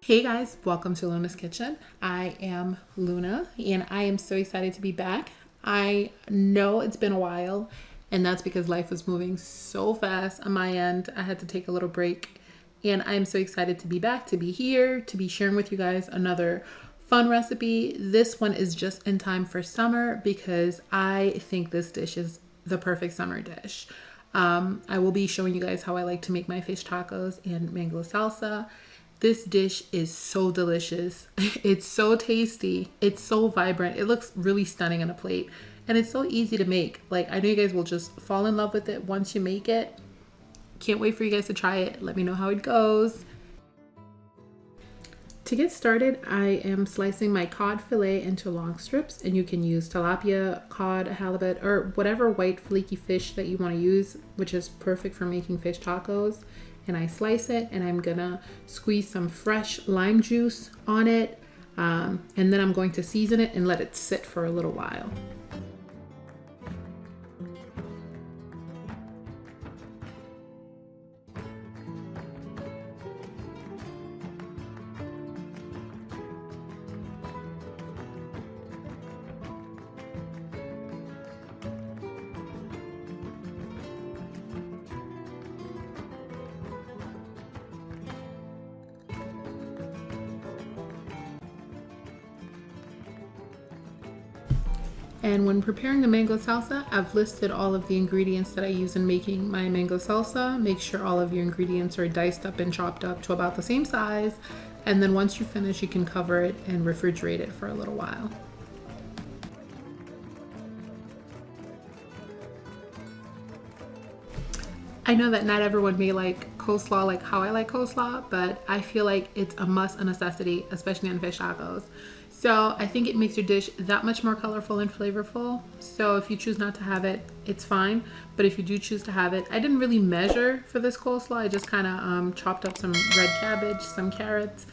Hey guys, welcome to Luna's Kitchen. I am Luna and I am so excited to be back. I know it's been a while and that's because life was moving so fast on my end. I had to take a little break and I'm so excited to be back, to be here, to be sharing with you guys another fun recipe. This one is just in time for summer because I think this dish is the perfect summer dish. I will be showing you guys how I like to make my fish tacos and mango salsa. This dish is so delicious. It's so tasty. It's so vibrant. It looks really stunning on a plate. And it's so easy to make. Like, I know you guys will just fall in love with it once you make it. Can't wait for you guys to try it. Let me know how it goes. To get started, I am slicing my cod fillet into long strips, and you can use tilapia, cod, halibut, or whatever white flaky fish that you want to use, which is perfect for making fish tacos. And I slice it, and I'm gonna squeeze some fresh lime juice on it, and then I'm going to season it and let it sit for a little while. And when preparing the mango salsa, I've listed all of the ingredients that I use in making my mango salsa. Make sure all of your ingredients are diced up and chopped up to about the same size. And then once you finish, you can cover it and refrigerate it for a little while. I know that not everyone may like coleslaw like how I like coleslaw, but I feel like it's a must, a necessity, especially on fish tacos. So I think it makes your dish that much more colorful and flavorful. So if you choose not to have it, it's fine. But if you do choose to have it, I didn't really measure for this coleslaw. I just kind of chopped up some red cabbage, some carrots,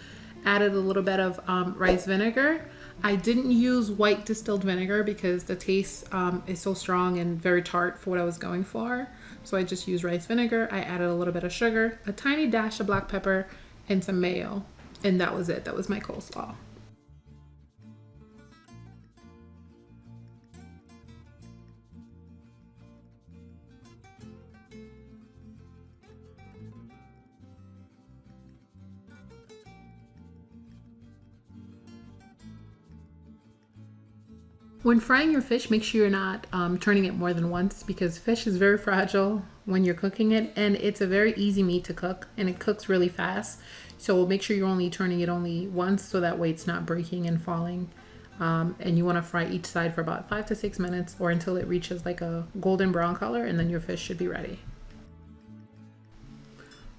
added a little bit of rice vinegar. I didn't use white distilled vinegar because the taste is so strong and very tart for what I was going for. So I just used rice vinegar. I added a little bit of sugar, a tiny dash of black pepper, and some mayo. And that was it. That was my coleslaw. When frying your fish, make sure you're not turning it more than once because fish is very fragile when you're cooking it, and it's a very easy meat to cook and it cooks really fast. So make sure you're only turning it only once so that way it's not breaking and falling. And you want to fry each side for about 5 to 6 minutes or until it reaches like a golden brown color, and then your fish should be ready.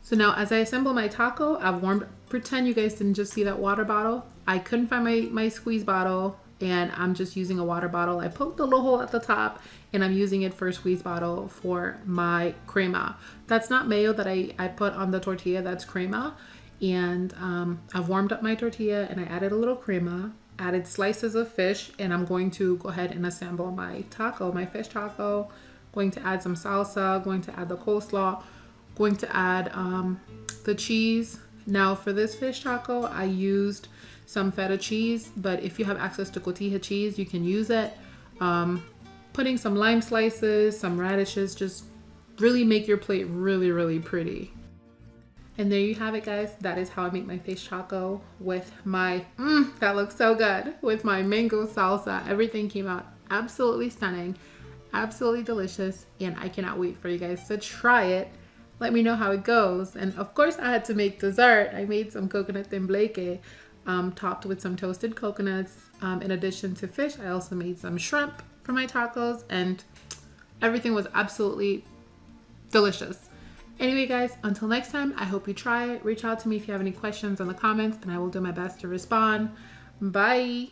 So now as I assemble my taco, I've warmed, pretend you guys didn't just see that water bottle. I couldn't find my squeeze bottle, and I'm just using a water bottle. I poked a little hole at the top and I'm using it for a squeeze bottle for my crema. That's not mayo that I put on the tortilla, that's crema. And I've warmed up my tortilla and I added a little crema, added slices of fish, and I'm going to go ahead and assemble my taco, my fish taco. Going to add some salsa, going to add the coleslaw, going to add the cheese. Now for this fish taco, I used some feta cheese, but if you have access to cotija cheese, you can use it. Putting some lime slices, some radishes, just really make your plate really, really pretty. And there you have it, guys. That is how I make my fish taco with my, that looks so good, with my mango salsa. Everything came out absolutely stunning, absolutely delicious, and I cannot wait for you guys to try it. Let me know how it goes. And of course I had to make dessert. I made some coconut tembleque, topped with some toasted coconuts. In addition to fish, I also made some shrimp for my tacos, and everything was absolutely delicious. Anyway, guys, until next time, I hope you try it. Reach out to me if you have any questions in the comments, and I will do my best to respond. Bye.